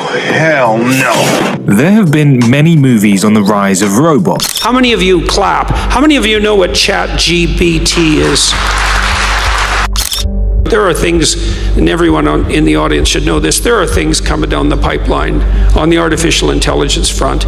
hell no. There have been many movies on the rise of robots. How many of you clap? How many of you know what Chat GBT is? There are things, and everyone in the audience should know this, there are things coming down the pipeline on the artificial intelligence front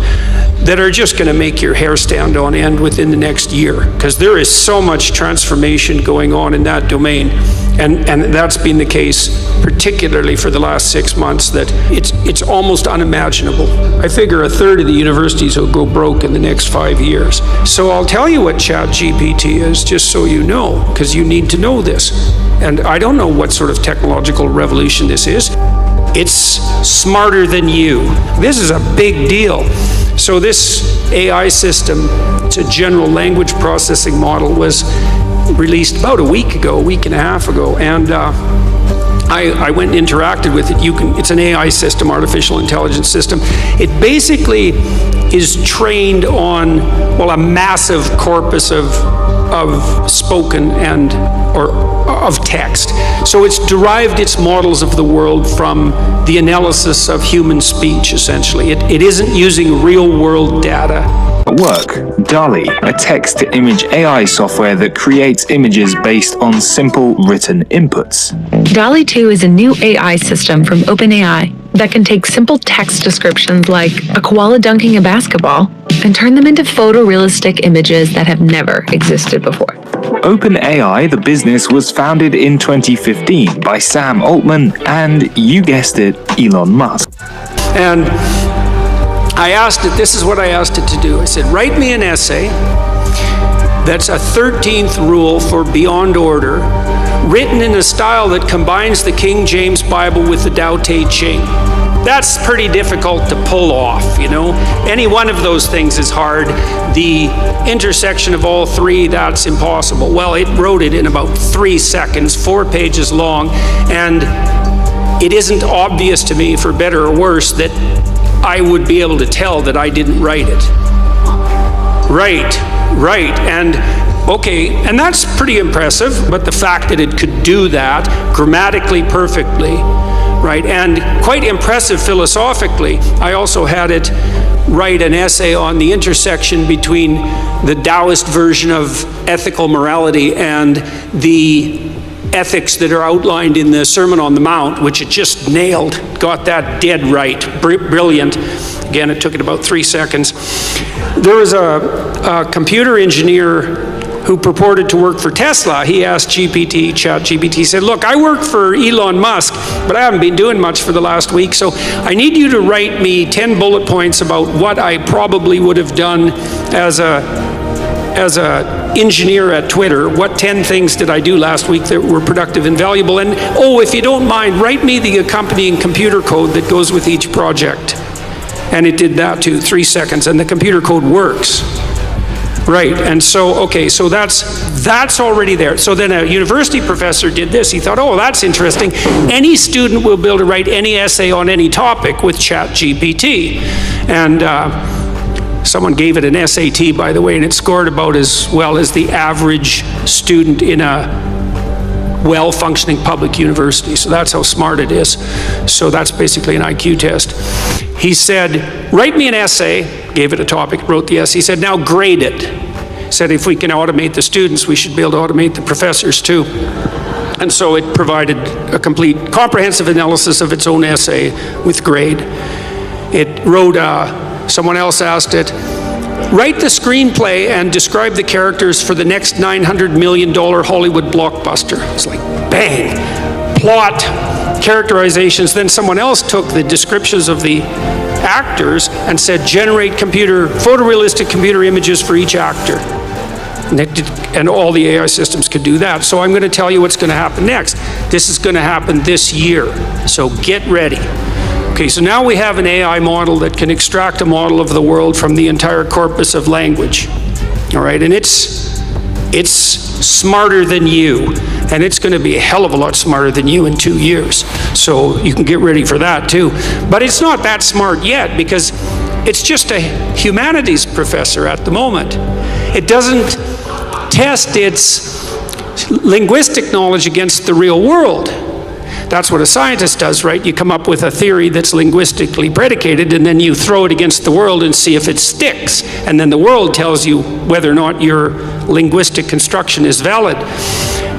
that are just going to make your hair stand on end within the next year, because there is so much transformation going on in that domain. And that's been the case particularly for the last 6 months, that it's almost unimaginable. I figure a third of the universities will go broke in the next 5 years. So I'll tell you what Chat GPT is, just so you know, because you need to know this. And I don't know what sort of technological revolution this is. It's smarter than you. This is a big deal. So this AI system, it's a general language processing model, was released about a week and a half ago, and I went and interacted with it. It's an AI system, artificial intelligence system. It basically is trained on, well, a massive corpus of spoken or of text. So it's derived its models of the world from the analysis of human speech, essentially. It isn't using real-world data. At work, DALL-E, a text-to-image AI software that creates images based on simple written inputs. DALL-E 2 is a new AI system from OpenAI that can take simple text descriptions like a koala dunking a basketball and turn them into photorealistic images that have never existed before. OpenAI, the business, was founded in 2015 by Sam Altman and, you guessed it, Elon Musk. And I asked it, this is what I asked it to do. I said, write me an essay that's a 13th rule for beyond order, written in a style that combines the King James Bible with the Tao Te Ching. That's pretty difficult to pull off, you know. Any one of those things is hard. The intersection of all three, that's impossible. Well, it wrote it in about 3 seconds, 4 pages long, and it isn't obvious to me, for better or worse, that I would be able to tell that I didn't write it. Right, and okay, and that's pretty impressive, but the fact that it could do that grammatically perfectly, right, and quite impressive philosophically. I also had it write an essay on the intersection between the Taoist version of ethical morality and the ethics that are outlined in the Sermon on the Mount, which it just nailed, got that dead right, brilliant. Again, it took it about 3 seconds. There was a computer engineer who purported to work for Tesla. He asked GPT, Chat GPT, said, look, I work for Elon Musk, but I haven't been doing much for the last week, so I need you to write me 10 bullet points about what I probably would have done as a engineer at Twitter. What 10 things did I do last week that were productive and valuable? And oh, if you don't mind, write me the accompanying computer code that goes with each project. And it did that too, 3 seconds, and the computer code works. Right, and so, okay, so that's already there. So then a university professor did this. He thought, oh, that's interesting. Any student will be able to write any essay on any topic with Chat GPT. And someone gave it an SAT, by the way, and it scored about as well as the average student in a well-functioning public university. So that's how smart it is. So that's basically an IQ test. He said, write me an essay, gave it a topic, wrote the essay. He said, now grade it. He said, if we can automate the students, we should be able to automate the professors too. And so it provided a complete, comprehensive analysis of its own essay with grade. It wrote, someone else asked it, write the screenplay and describe the characters for the next $900 million Hollywood blockbuster. It's like, bang, plot, characterizations. Then someone else took the descriptions of the actors and said, generate photorealistic computer images for each actor. And all the AI systems could do that. So I'm going to tell you what's going to happen next. This is going to happen this year. So get ready. Okay, so now we have an AI model that can extract a model of the world from the entire corpus of language. All right, and it's smarter than you, and it's going to be a hell of a lot smarter than you in 2 years. So you can get ready for that too. But it's not that smart yet, because it's just a humanities professor at the moment. It doesn't test its linguistic knowledge against the real world. That's what a scientist does, right? You come up with a theory that's linguistically predicated, and then you throw it against the world and see if it sticks. And then the world tells you whether or not your linguistic construction is valid.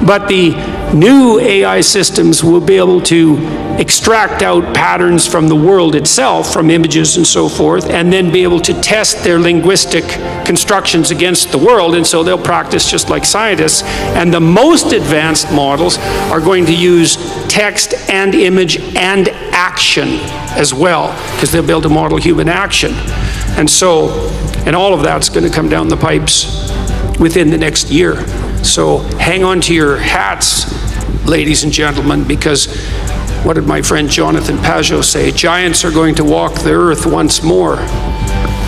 But the new AI systems will be able to extract out patterns from the world itself, from images and so forth, and then be able to test their linguistic constructions against the world, and so they'll practice just like scientists. And the most advanced models are going to use text and image and action as well, because they'll be able to model human action. And so, and all of that's going to come down the pipes within the next year. So hang on to your hats, ladies and gentlemen, because what did my friend Jonathan Pajot say? Giants are going to walk the earth once more.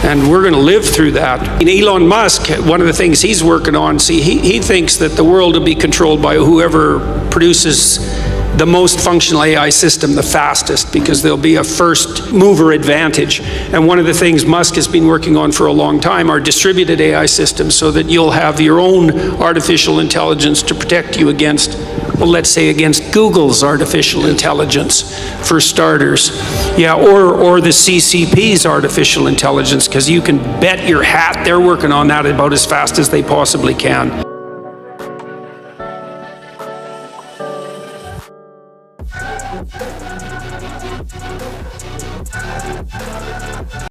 And we're going to live through that. And Elon Musk, one of the things he's working on, see, he thinks that the world will be controlled by whoever produces the most functional AI system the fastest, because there'll be a first mover advantage. And one of the things Musk has been working on for a long time are distributed AI systems, so that you'll have your own artificial intelligence to protect you against, well, let's say against Google's artificial intelligence, for starters. Yeah, or the CCP's artificial intelligence, because you can bet your hat they're working on that about as fast as they possibly can.